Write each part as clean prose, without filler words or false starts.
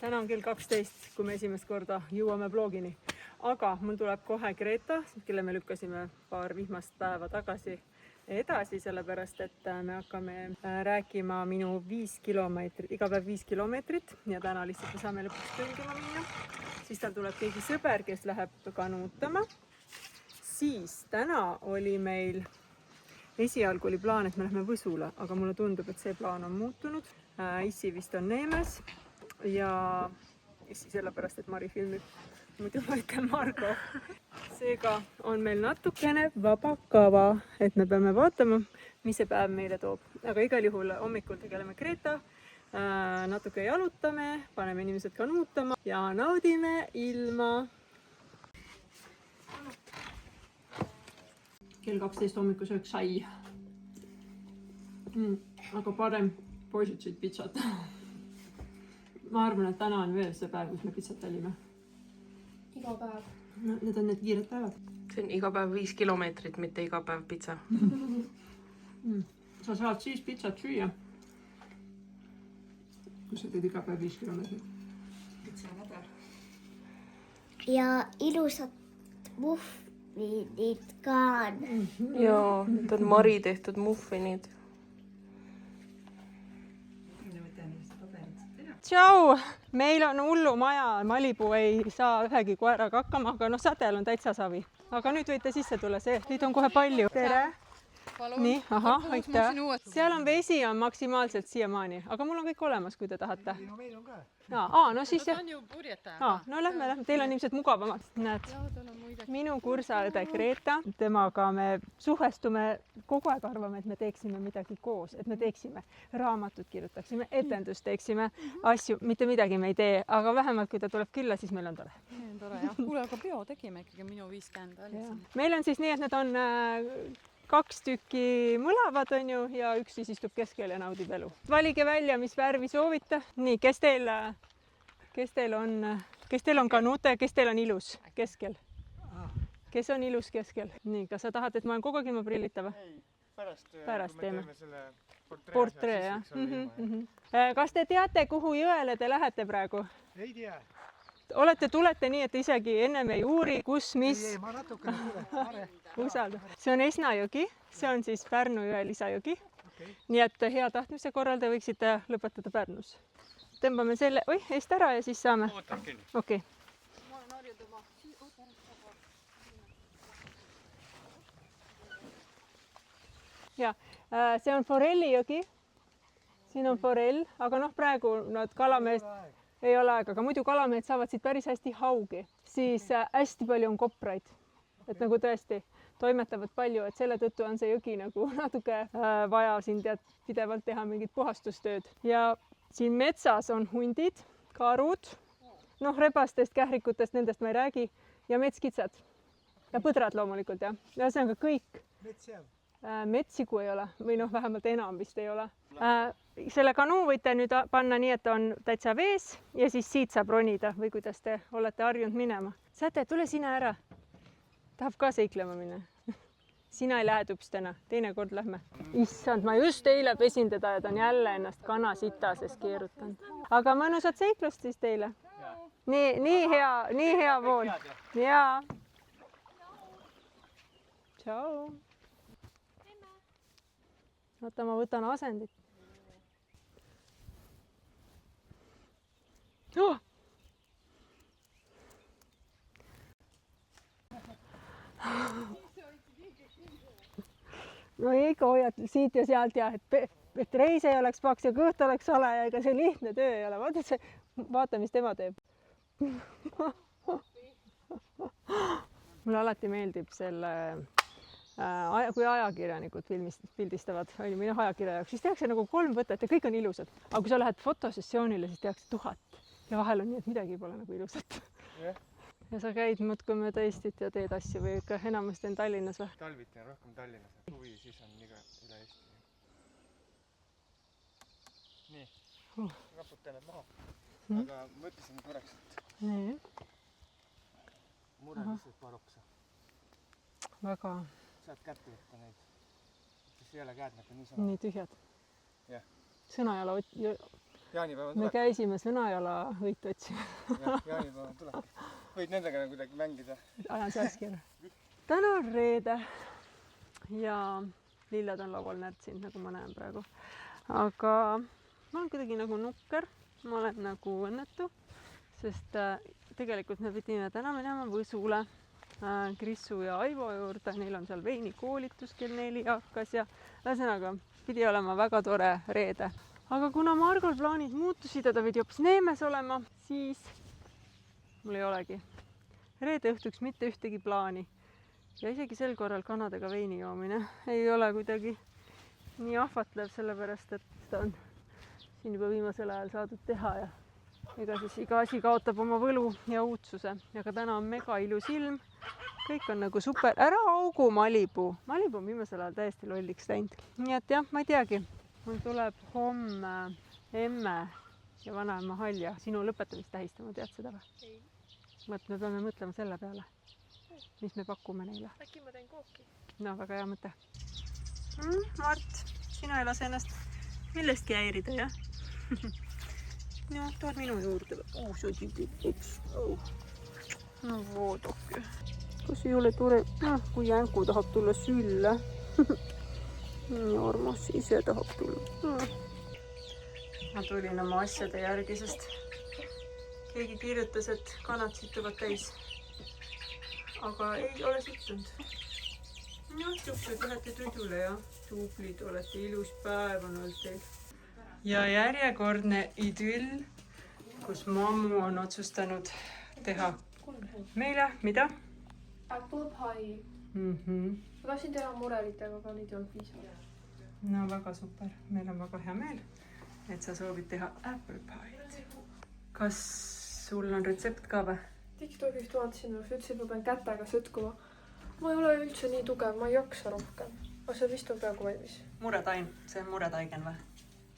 täna on kell 12, kui me esimest korda jõuame blogini. Aga mul tuleb kohe Greta, kelle me lükkasime paar vihmast päeva tagasi edasi, sellepärast et me hakkame rääkima minu 5 kilomeetrit, iga päev 5 kilomeetrit ja täna lihtsalt me saame lõpuks kõndima minna. Siis tal tuleb keegi sõber, kes läheb kanuutama. Siis täna oli meil, esialgu oli plaan, et me lähme Võsule, aga mulle tundub, et see plaan on muutunud. Issi vist on Neemes ja Issi sellepärast, et Mari filmib. Muidu ma ütlen Margo. Seega on meil natukene vaba kava, et me peame vaatama, mis see päev meile toob. Aga igal juhul hommikul tegeleme Greta, natuke jalutame, paneme inimesed kanuutama ja naudime ilma. Kell 12 hommiku sööks sai. Aga parem poisid sõid pitsat. Ma arvan, et täna on veel see päev, kus me pitsat tellime. Iga päev. No, need on need kiired päevad. See on iga päev 5 kilomeetrit, mitte iga päev pitsa. Sa saad siis pitsat süüa, kui sa teed iga päev 5 kilomeetrit. Pitsa nädal. Ja ilusad muffinid ka on. Joo, need on Mari tehtud muffinid. Tšau! Meil on hullu maja, Malibu ei saa ühegi koeraga hakkama, aga sadel on täitsa savi. Aga nüüd võite sisse tulla, neid on kohe palju. Tere! Nii, aitäh. Seal on vesi on maksimaalselt siiamaani, aga mul on kõik olemas, kui te tahate. No meil on ka. No siis jah. No lähme. Teil on ilmselt mugavamad. Näed, minu kursaõde Greta, temaga me suhestume, kogu aeg arvame, et me teeksime midagi koos, et me teeksime raamatut, kirjutaksime, etendust teeksime, asju, mitte midagi me ei tee, aga vähemalt kui ta tuleb külla, siis meil on tore. Tore jah. Kuule, aga peo tegime ikkagi minu 50 oli siin. Meil on siis nii, et need on 2 tükki mõlavad on ju ja üks siis istub keskel ja naudib elu. Valige välja, mis värvi soovite. Nii, kes teil on kanuute, kes teil on ilus keskel? Kes on ilus keskel? Nii, kas sa tahad, et ma olen kogu aeg ilma prillita või? Ei, pärast teeme. Teeme selle Portree, jah. Kas te teate, kuhu jõele te lähete praegu? Ei tea. Tulete nii, et isegi ennem ei uuri, kus, mis? Ei, ma natukene tule. Usalda. See on Esnajõgi, see on siis Pärnu jõe lisajõgi. Nii et hea tahtmise korral te võiksite lõpetada Pärnus. Tõmbame selle eest ära ja siis saame. Okei. Ja, see on Forelli jõgi. Siin on forell, aga praegu nad kalameest ei ole aega, aga muidu kalamehed saavad siit päris hästi haugi. Siis hästi palju on kopraid, et nagu tõesti toimetavad palju, et selle tõttu on see jõgi nagu natuke vaja siin pidevalt teha mingit puhastustööd. Ja siin metsas on hundid, karud, rebastest, kährikutest, nendest ma ei räägi, ja metskitsad. Ja põdrad loomulikult, jah. Ja see on ka kõik. Metsigu ei ole, või vähemalt enam vist ei ole. Selle kanuu võite nüüd panna nii, et on täitsa vees ja siis siit saab ronida või kuidas te olete harjunud minema. Säte, tule sina ära. Tahab ka seiklema minna. Sina ei lähe tupstena, teine kord lähme. Issand, ma just eile pesin teda ja ta on jälle ennast kana sitases keerutanud. Aga mõnusat seiklust siis teile. Nii hea vool. Jaa. Tšau. Oota, ma võtan asendit. Oh! No ikka hoiad siit ja sealt ja et reis ei oleks paks ja kõht oleks sale ja ega see lihtne töö ei ole. Vaata, mis tema teeb. Mulle alati meeldib selle, kui ajakirjanikud pildistavad minu ajakirja jaoks, siis tehakse nagu 3 võtet ja kõik on ilusad. Aga kui sa lähed fotosessioonile, siis tehakse 1000 ja vahel on nii, et midagi pole nagu ilusat. Ja sa käid muudkui mööda Eestit ja teed asju või ikka enamasti on Tallinnas või? Talviti on rohkem Tallinnas. Huvi siis on üle Eesti. Nii, raputan need maha. Aga mõtlesin korraks, et mure lihtsalt paar oksa. Väga. Saad kätte võtta neid. Kes ei ole käed, need on nii sama. Nii tühjad. Jah. Sõna ei ole jaanipäeval me tuleb . käisime Sõnajala võitu otsimas . jaanipäeval tuleb . võid nendega kuidagi mängida . ajan sääski ära . täna on reede ja lilled on laual närtsinud, nagu ma näen praegu. aga ma olen kuidagi nagu nukker, ma olen nagu õnnetu, sest tegelikult me pidime täna minema Võsule Krissu ja Aivo juurde, neil on seal veinikoolitus kell 4 hakkas ja ühesõnaga pidi olema väga tore reede. aga kuna Margol plaanid muutusid ja ta pidi hoopis Neemes olema, siis mul ei olegi reede õhtuks mitte ühtegi plaani. ja isegi sel korral kanadega veini joomine ei ole kuidagi nii ahvatlev, sellepärast et ta on siin juba viimasel ajal saadud teha ja ega siis iga asi kaotab oma võlu ja uudsuse. aga täna on mega ilus ilm, kõik on nagu super. ära augu Malibu. Malibu on viimasel ajal täiesti lolliks läinud. nii et jah, ma ei teagi, mul tuleb homme emme ja vanaema Halja sinu lõpetamist tähistama, tead seda või? Me peame mõtlema selle peale, mis me pakume neile. äkki ma teen kooki? no väga hea mõte. Mart, sina ei lase ennast millestki häirida, jah? no tuled minu juurde. sa tüdruks. no vaadake. kas ei ole tore, kui Jänku tahab tulla sülle? nii armas, ise tahab tulla. ma tulin oma asjade järgi, sest keegi kirjutas, et kanad situvad täis. aga ei ole sittunud. noh, siuksed lähete tudule ja tublid olete, ilus päev on olnud teil. ja järjekordne idüll, kus mammu on otsustanud teha meile, mida? Apple pie. Ma tahtsin teha murelitega, aga neid ei olnud piisavalt. no väga super, meil on väga hea meel, et sa soovid teha apple pie'd. kas sul on retsept ka või? TikTokist vaatasin, sa ütlesid, et ma pean kätega sõtkuma. ma ei ole üldse nii tugev, ma ei jaksa rohkem. aga see vist on peaaegu valmis. Muretaim, see on muretaigen või?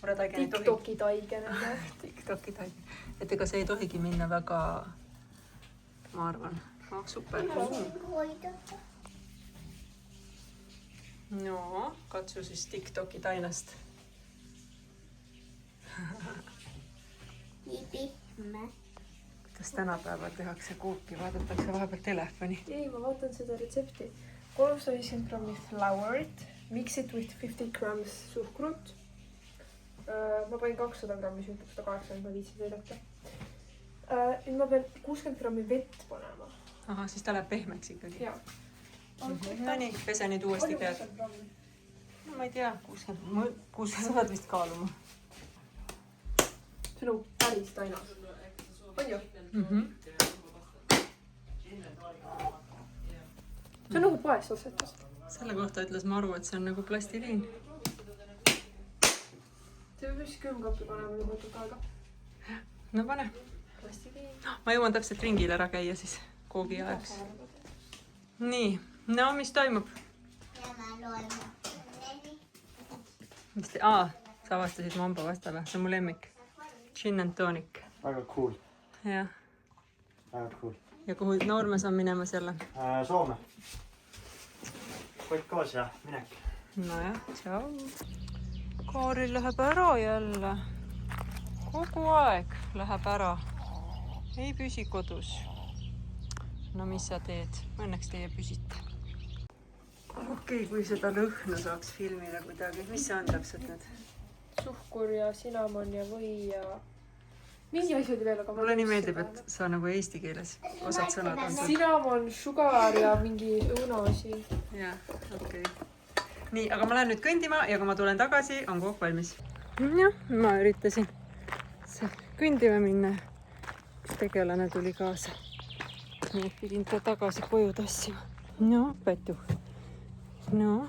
Muretaigen ei tohi. TikToki taigen. TikToki taigen. et ega see ei tohigi minna väga, ma arvan. super. no, katsu siis TikToki tainast. kuidas tänapäeval tehakse kooki, vaadatakse vahepeal telefoni. ei, ma vaatan seda retsepti. 350 grammi flourit, mix it with 50 grams suhkrut. ma panin 200 grammi suhkrut, 180 ma viitsin näidata. nüüd ma pean 60 grammi vett panema. ahah, siis ta läheb pehmeks ikkagi. jaa. no nii, pese nüüd uuesti käed. no ma ei tea, 60 sa pead vist kaaluma. see on nagu päris tainas. on ju? see on nagu poest ostetud. selle kohta ütles Maru, et see on nagu plasiliin. see võib vist külmkappi panema, minu võtab aega. no pane. Plasiliin. ma jõuan täpselt ringil ära käia siis koogi ajaks. nii, no mis toimub? mis te, sa avastasid mu hamba vastale, see on mu lemmik. Gin and tonic. väga cool. jah. väga cool. ja kuhu Noorme saan minemas jälle? Soome. Kott koos ja minek. nojah, tšau. Kaaril läheb ära jälle. kogu aeg läheb ära. ei püsi kodus. no mis sa teed? Õnneks teie püsite. okei, kui seda lõhna saaks filmida kuidagi. mis see on täpselt nüüd? suhkur ja cinnamon ja või ja mingi asi oli veel, aga mulle nii meeldib, et sa nagu eesti keeles osad sõnad on sul. cinnamon, sugar ja mingi õunaasi. jah, okei. nii, aga ma lähen nüüd kõndima ja kui ma tulen tagasi, on kook valmis. jah, ma üritasin kõndima minna. üks tegelane tuli kaasa. nii et pidin ta tagasi koju tassima. no, Pätu. no.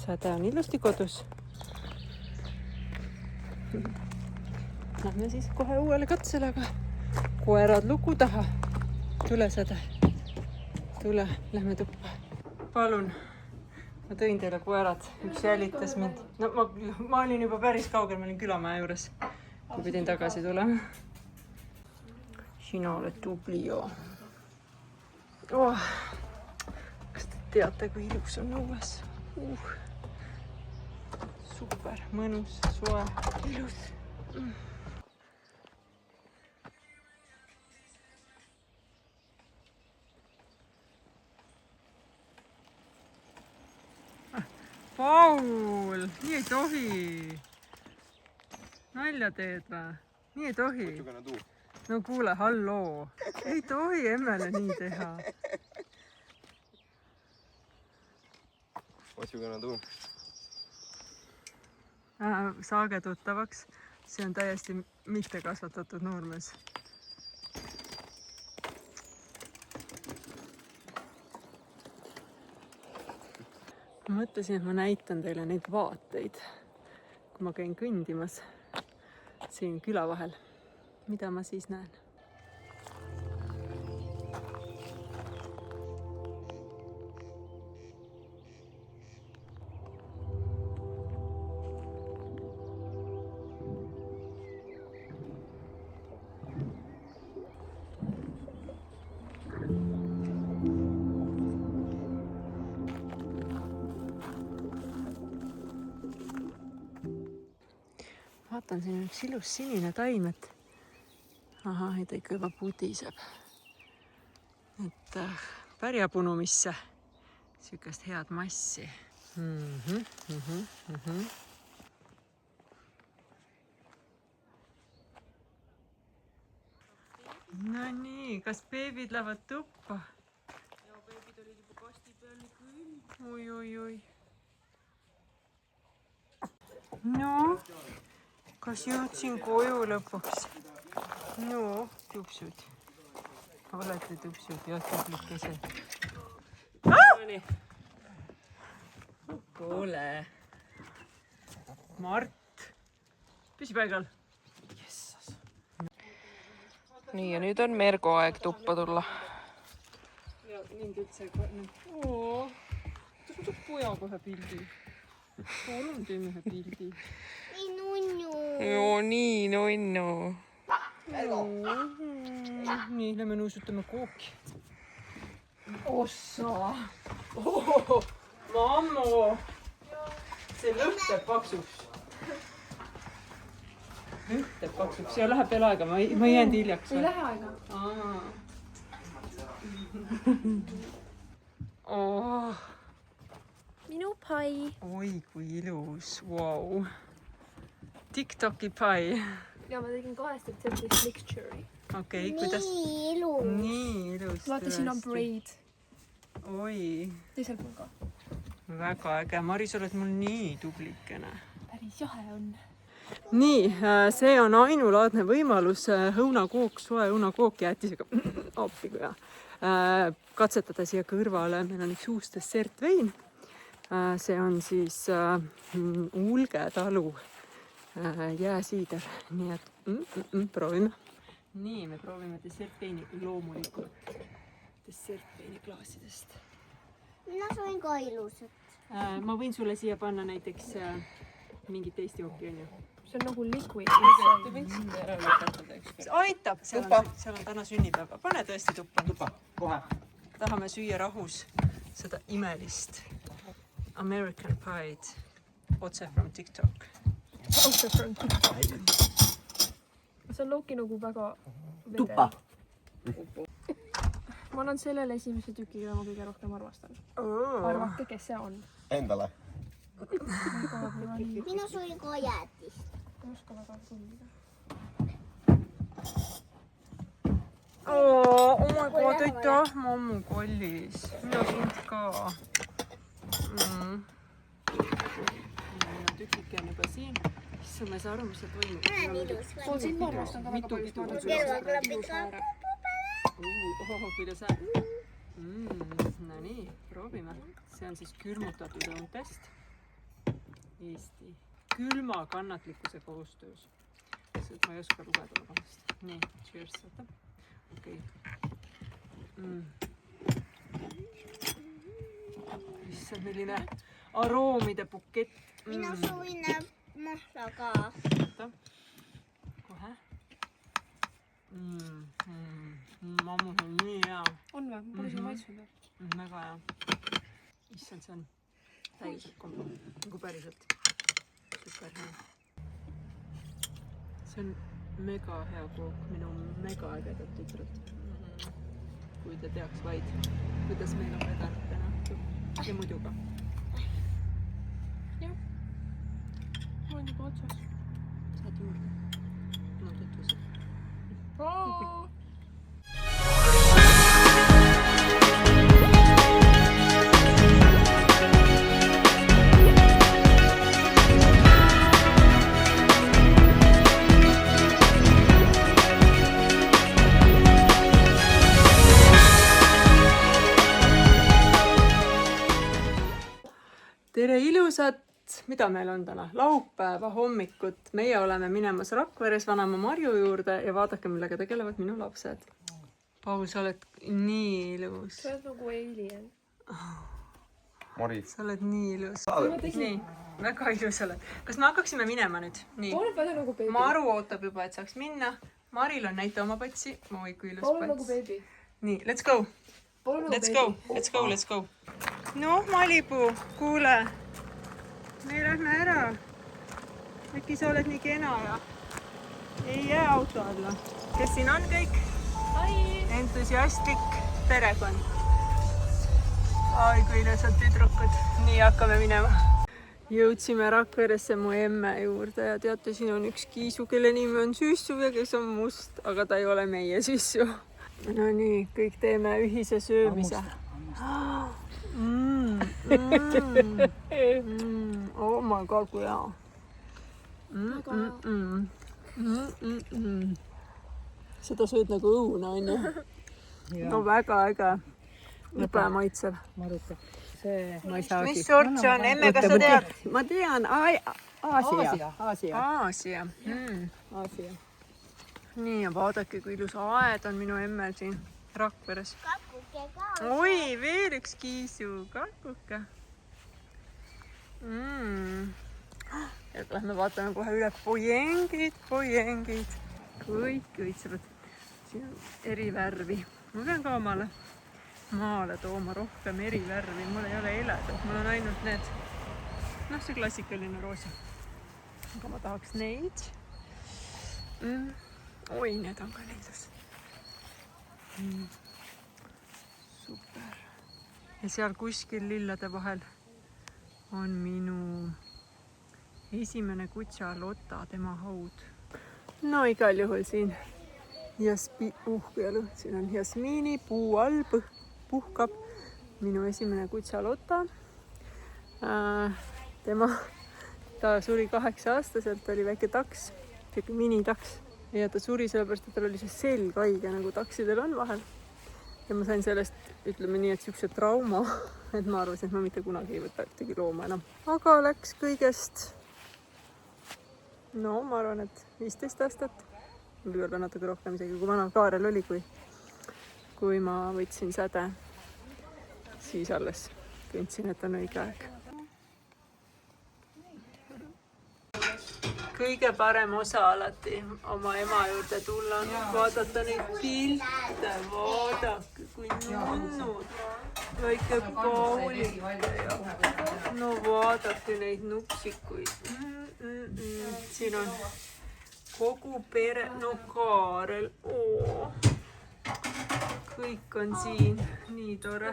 Säde on ilusti kodus. Lähme siis kohe uuele katsele, aga koerad luku taha. Tule, Säde. Tule, lähme tuppa. Palun. Ma tõin teile koerad. Üks jälitas mind. No ma olin juba päris kaugel, ma olin Külamaja juures, kui pidin tagasi tulema. Sina oled tubli joo. Kas te teate, kui ilus on õues? super, mõnus, soe, ilus. Paul, nii ei tohi. Nalja teed või? Nii ei tohi. No kuule, halloo. Ei tohi emmele nii teha. What you gonna do? Saage tuttavaks. See on täiesti mitte kasvatatud noormees. Ma mõtlesin, et ma näitan teile neid vaateid, kui ma käin kõndimas siin küla vahel. Mida ma siis näen? Vaatan, siin on üks ilus sinine taim, et ahah, ta ikka juba pudiseb. Et pärjapunumisse sükast head massi. No nii, kas beebid lähevad tuppa? Ja beebid olid juba kasti peal nii küll. Oi. No, kas jõudsin koju lõpuks? No, tupsud. Olete tupsud ja tublikesed. Nonii. Kuule. Mart. Püsi paigal. Nii, ja nüüd on Mergo aeg tuppa tulla. Ja mind üldse oo. Kas ma saab poja kohe pildi? Palun teeme ühe pildi. Nii nunnu. No nii, nunnu. Nii, lähme nuusutame kooki. Ossa! Mammo! See lõhteb paksuks. Lõhteb paksuks. Ja läheb veel aega. Ma ei jäänud hiljaks. Ei lähe aega. Minu pai. Oi, kui ilus. Wow. TikToki pai. Ja ma tegin 2 retseptist mixture'i. Okei, kuidas? Nii ilus. Nii ilus. Vaata, siin on braid. Oi, Teisel pool ka. väga äge. Mari, sa oled mul nii tublikene. Päris jahe on. Nii, see on ainulaadne võimalus õunakook, soe õunakook jäätisega. Appi kui hea. Katsetada siia kõrvale. Meil on üks uus dessertvein. See on siis Ulge talu jääsiider. Nii et proovime. Nii, me proovime dessertveini loomulikult. Dessertveini klaasidest. Mina soovin ka ilusat. Ma võin sulle siia panna näiteks mingit teist jooki, on ju? See on nagu liquid. Te võiksite ära lõpetada ükskord. Aitab! Seal on täna sünnipäeva. Pane tõesti tuppa. Tuppa, kohe. Tahame süüa rahus seda imelist American Pied otse from TikTok. Otse from TikTok. See on looki nagu väga vedel. Tuppa. Ma annan sellele esimese tüki, keda ma kõige rohkem armastan. Arvake, kes see on. Endale. Mina soovin ka jäätist. Ma ei oska väga tundida. Oh my god, aitäh, mammu kallis. Mina sind ka. Tükike on juba siin. Issand, ma ei saa aru, mis see toimub. Ilus. Oo, siin ma armastan ka väga palju. Ma annan Kõrvaklapid ka. Kuidas no nii, proovime. See on siis külmutatud õuntest. Eesti külma kannatlikkuse koostöös. Ma ei oska lugeda lubamast. Nii, cheers, võta. Okei. Issand, milline aroomide bukett. Mina soovin mahla ka. Võta. Kohe. Mammu, see on nii hea. On või? Ma pole seda maitsnud. Väga hea. Issand, see on täielikult kombo. Nagu päriselt. super hea. see on mega hea kook minu mega ägedat tütrelt. kui ta teaks vaid, kuidas meil on vedanud täna õhtul ja muidu ka. jah, on juba otsas. saad juurde. no tutvused. tere ilusat, mida meil on täna? Laupäeva hommikut. Meie oleme minemas Rakveres vanaema Marju juurde ja vaadake, millega tegelevad minu lapsed. Paul, sa oled nii ilus. sa oled nagu alien. Mari. Sa oled nii ilus. Nii, väga ilus oled. Kas me hakkaksime minema nüüd? Nii. Paul on palju nagu beebi. Maru ootab juba, et saaks minna. Maril on näita oma patsi. Oi, kui ilus Paul on nagu pats. beebi. Nii, let's go. Paul on nagu Let's beebi. go, let's go, let's go. Noh, Malibu, kuule. Me lähme ära. Äkki sa oled nii kena ja ei jää auto alla. Kes siin on kõik? Entusiastlik perekond. Ai, kui ilusad tüdrukud. Nii hakkame minema. Jõudsime Rakveresse mu emme juurde ja teate, siin on üks kiisu, kelle nimi on Süssu ja kes on must, aga ta ei ole meie Süssu. No nii, kõik teeme ühise söömise. Oh my god, kui hea. Seda sööd nagu õuna, on ju? No väga äge. Libe maitsev. Maruta. See ma ei saagi. Mis sort see on? Emme, kas sa tead? Ma tean, Aasia. Aasia. Nii, ja vaadake, kui ilus aed on minu emmel siin Rakveres. Kakuke ka. Oi, veel üks kiisu, kakuke. Ja lähme vaatame kohe üle pojengid. Kõik õitsavad. Siin on eri värvi. Ma pean ka omale maale tooma rohkem eri värvi. Mul ei ole heledad, mul on ainult need. Noh, see klassikaline roosa. Aga ma tahaks neid. Oi, need on ka ilus. Super. Ja seal kuskil lillade vahel on minu esimene kutsa Lotta, tema haud. No igal juhul siin siin on jasmiini puu all puhkab minu esimene kutsa Lotta. Ta suri 8-aastaselt, ta oli väike taks, siuke minitaks. Ja ta suri sellepärast, et tal oli see selg haige, nagu taksidel on vahel. Ja ma sain sellest, ütleme nii, et siukse trauma, et ma arvasin, et ma mitte kunagi ei võta ühtegi looma enam. Aga läks kõigest, no ma arvan, et 15 aastat. Võib-olla natuke rohkem isegi, kui vana Kaarel oli, kui ma võtsin säde. Siis alles tundsin, et on õige aeg. Kõige parem osa alati oma ema juurde tulla on vaadata neid pilte, vaadake kui nunnud, väike Paulik. No vaadake neid nupsikuid. Siin on kogu pere, no Kaarel, kõik on siin, nii tore.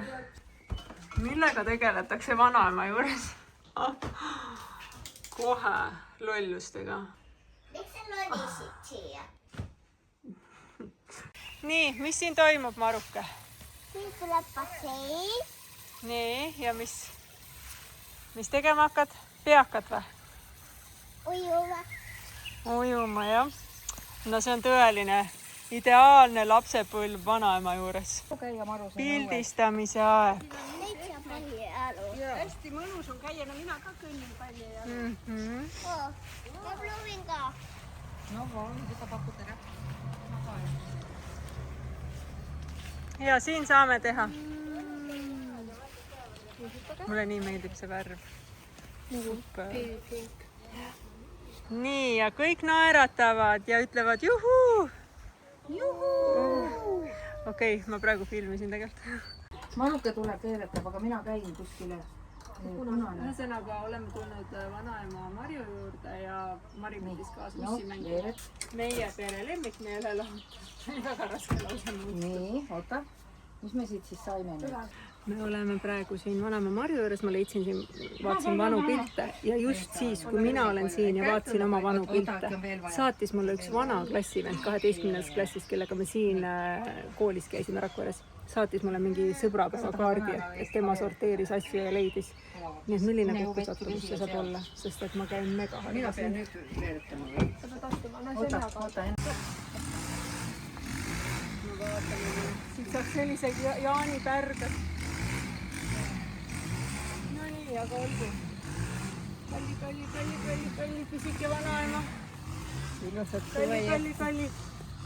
Millega tegeletakse vanaema juures? Kohe lollustega. Miks sa lollisid siia? Nii, mis siin toimub, Maruke? Siin tuleb bassein. Nii, ja mis tegema hakkad? Peakad või? Ujuma. Ujuma, jah. No see on tõeline, ideaalne lapsepõlv vanaema juures. Pildistamise aeg. Neid saab palli aru. Hästi mõnus on käia, no mina ka kõnnin palli ja Ma proovin ka. no palun, seda pakud ära. Ja siin saame teha. Mulle nii meeldib see värv. Super. Nii, ja kõik naeratavad ja ütlevad juhuu. Okei, ma praegu filmisin tegelikult. Maruke tuleb veeretab, aga mina käin kuskile ühesõnaga oleme tulnud vanaema Marju juurde ja Mari võttis kaasa ussi mängida. meie pere lemmik, meie üle lahutus. oli väga raske lausa muuta. nii, oota, mis me siit siis saime nüüd? me oleme praegu siin vanaema Marju juures, ma leidsin siin, vaatasin vanu pilte ja just siis, kui mina olen siin ja vaatasin oma vanu pilte, saatis mulle üks vana klassivend 12. klassist, kellega me siin koolis käisime Rakveres. Saatis mulle mingi sõbrapäevakaardi, et tema sorteeris asju ja leidis. Nii et milline kokkusattumus see saab olla, sest et ma käin mega harjas. Mina pean nüüd veeretama või? Oota. Ma vaatan, siit saaks sellise jaanipärga. No nii, aga olgu. Kalli, pisike vanaema. Kalli.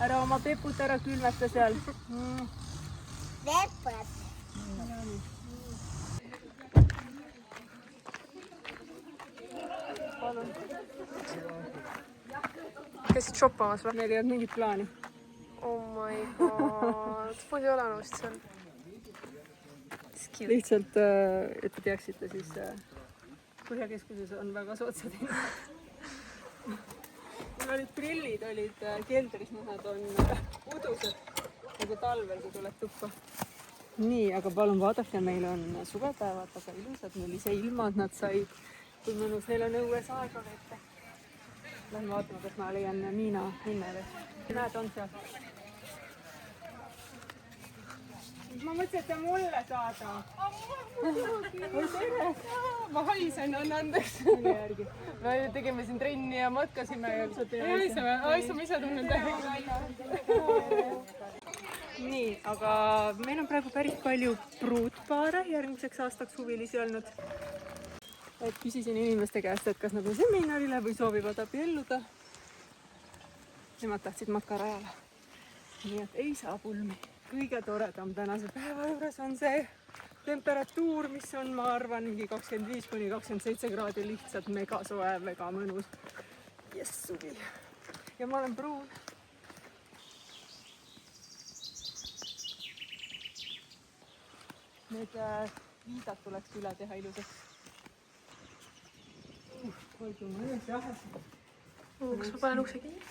Ära oma peput ära külmeta seal. Leppad. Palun. käisid shoppamas või? Meil ei olnud mingit plaani. Oh my god. Palju elanud vist seal? Lihtsalt, et te teaksite, siis Põhjakeskuses on väga soodsad hinnad. Mul olid prillid, olid keldris, nad on udused. Nagu talvel, kui tuleb tuppa. Nii, aga palun vaadake, meil on suvepäevad, aga ilusad, millise ilmad nad said. Kui mõnus neil on õues aega veeta. Lähen vaatama, kas ma leian Miina hinnale. Näed, on seal. Ma mõtlesin, et ta mulle saada. Oi, tere! Ma haisen, on andeks. Me tegime siin trenni ja matkasime ja haisame ise tunnen tähe. Nii, aga meil on praegu päris palju pruutpaare järgmiseks aastaks huvilisi olnud. Et küsisin inimeste käest, et kas nad on seminarile või soovivad abielluda. Nemad tahtsid matkarajale. Nii et ei saa pulmi. Kõige toredam tänase päeva juures on see temperatuur, mis on, ma arvan, mingi 25–27 kraadi lihtsalt mega soe, mega mõnus. Jess, suvi. Ja ma olen pruun. Need viidad tuleks üle teha ilusaks. Olgu mõnus jahes. Kas ma panen ukse kinni?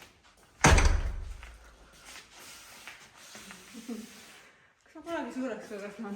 Kas ma kunagi suureks või kas ma